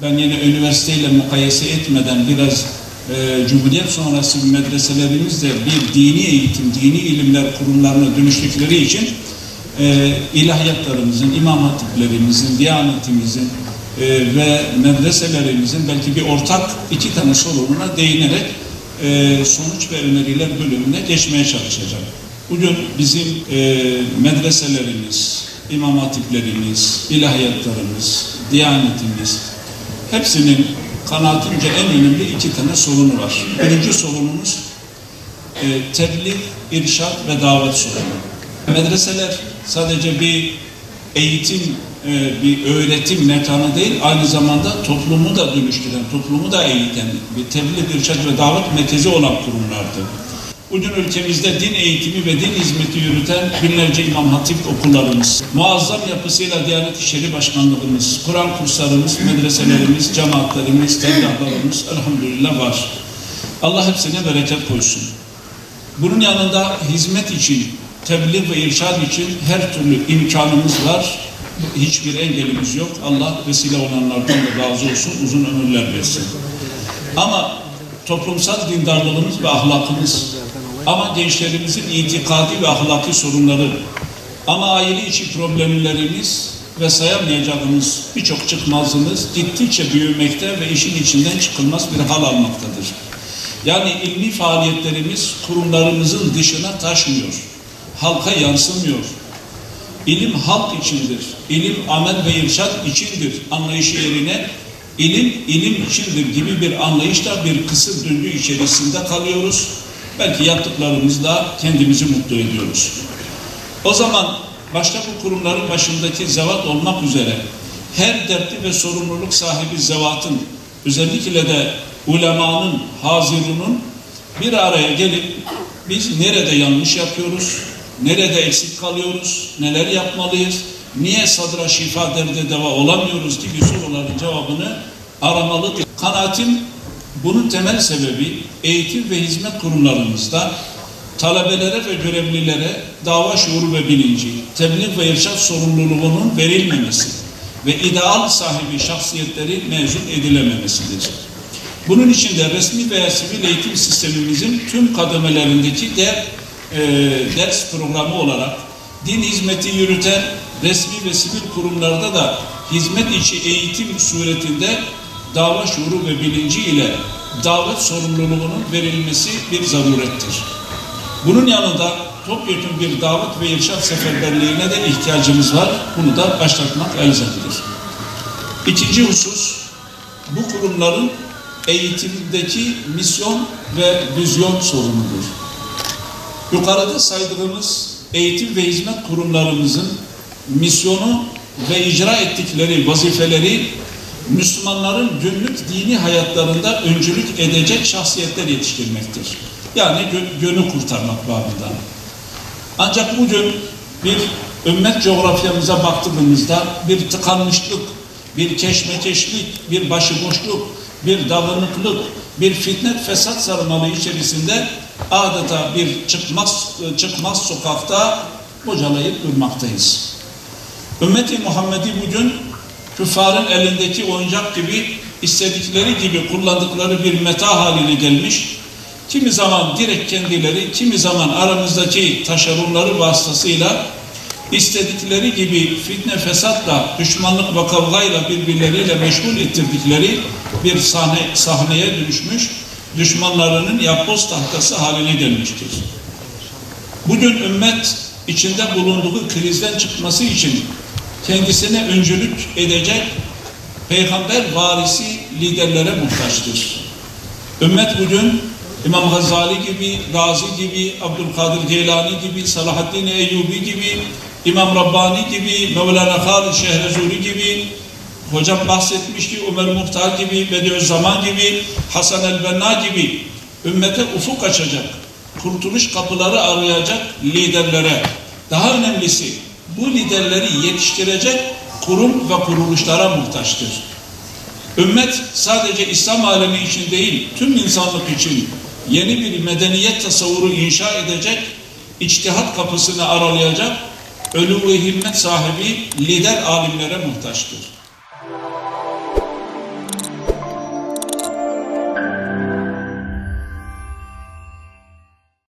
ben yine üniversiteyle mukayese etmeden biraz Cumhuriyet sonrası medreselerimizde bir dini eğitim, dini ilimler kurumlarına dönüştükleri için ilahiyatlarımızın, imam hatiplerimizin, diyanetimizin ve medreselerimizin belki bir ortak iki tane sorununa değinerek sonuç ve öneriler bölümüne geçmeye çalışacağım. Bugün bizim medreselerimiz, imam hatiplerimiz, ilahiyatlarımız, diyanetimiz hepsinin kanaatimce en önemli iki tane sorunu var. Birinci sorunumuz tebliğ, irşad ve davet sorunu. Medreseler sadece bir eğitim, bir öğretim mekanı değil, aynı zamanda toplumu da dönüştüren, toplumu da eğiten bir tebliğ, irşad ve davet merkezi olan kurumlardı. Bugün ülkemizde din eğitimi ve din hizmeti yürüten binlerce imam hatip okullarımız, muazzam yapısıyla Diyanet İşleri Başkanlığımız, Kur'an kurslarımız, medreselerimiz, cemaatlerimiz, tevgahlarımız elhamdülillah var. Allah hepsine bereket koysun. Bunun yanında hizmet için, tebliğ ve irşad için her türlü imkanımız var. Hiçbir engelimiz yok. Allah vesile olanlardan da razı olsun, uzun ömürler versin. Ama toplumsal dindarlığımız ve ahlakımız, ama gençlerimizin itikadi ve ahlaki sorunları, ama aile içi problemlerimiz ve sayamayacağımız birçok çıkmazımız gittikçe büyümekte ve işin içinden çıkılmaz bir hal almaktadır. Yani ilmi faaliyetlerimiz kurumlarımızın dışına taşmıyor, halka yansımıyor. İlim halk içindir, ilim amel ve irşad içindir anlayışı yerine ilim içindir gibi bir anlayışla bir kısır döngü içerisinde kalıyoruz. Belki yaptıklarımızla kendimizi mutlu ediyoruz. O zaman başta bu kurumların başındaki zevat olmak üzere her dertli ve sorumluluk sahibi zevatın, özellikle de ulemanın, hazirunun bir araya gelip biz nerede yanlış yapıyoruz, nerede eksik kalıyoruz, neler yapmalıyız, niye sadra şifa derde deva olamıyoruz gibi soruların cevabını aramalıdır. Kanaatim, bunun temel sebebi eğitim ve hizmet kurumlarımızda talebelere ve görevlilere dava şuuru ve bilinci, tebliğ ve irşad sorumluluğunun verilmemesi ve ideal sahibi şahsiyetleri mevcut edilememesidir. Bunun için de resmi veya sivil eğitim sistemimizin tüm kademelerindeki ders programı olarak din hizmeti yürüten resmi ve sivil kurumlarda da hizmet içi eğitim suretinde dava şuuru ve bilinci ile davet sorumluluğunun verilmesi bir zarurettir. Bunun yanında topyekun bir davet ve irşad seferberliğine de ihtiyacımız var. Bunu da başlatmak elzemdir. İkinci husus, bu kurumların eğitimdeki misyon ve vizyon sorunudur. Yukarıda saydığımız eğitim ve hizmet kurumlarımızın misyonu ve icra ettikleri vazifeleri Müslümanların günlük dini hayatlarında öncülük edecek şahsiyetler yetiştirmektir. Yani gönül kurtarmak babından. Ancak bugün bir ümmet coğrafyamıza baktığımızda bir tıkanmışlık, bir keşmekeşlik, bir başıboşluk, bir dağınıklık, bir fitnet fesat sarmalı içerisinde adeta bir çıkmaz sokakta bocalayıp durmaktayız. Ümmeti Muhammed'i bugün küffarın elindeki oyuncak gibi, istedikleri gibi kullandıkları bir meta haline gelmiş, kimi zaman direkt kendileri, kimi zaman aramızdaki taşeronları vasıtasıyla istedikleri gibi fitne fesatla, düşmanlık ve kavgayla birbirleriyle meşgul ettirdikleri bir sahneye dönüşmüş, düşmanlarının yapboz tahtası haline gelmiştir. Bugün ümmet içinde bulunduğu krizden çıkması için kendisine öncülük edecek peygamber varisi liderlere muhtaçtır. Ümmet bugün İmam Gazali gibi, Razi gibi, Abdülkadir Geylani gibi, Salahaddin Eyyubi gibi, İmam Rabbani gibi, Mevlana Halid Şehrezuri gibi, hocam bahsetmişti, Ömer Muhtar gibi, Bediüzzaman gibi, Hasan el-Benna gibi ümmete ufuk açacak, kurtuluş kapıları arayacak liderlere, daha önemlisi bu liderleri yetiştirecek kurum ve kuruluşlara muhtaçtır. Ümmet sadece İslam alemi için değil, tüm insanlık için yeni bir medeniyet tasavvuru inşa edecek, içtihat kapısını aralayacak, ölü ve himmet sahibi lider alimlere muhtaçtır.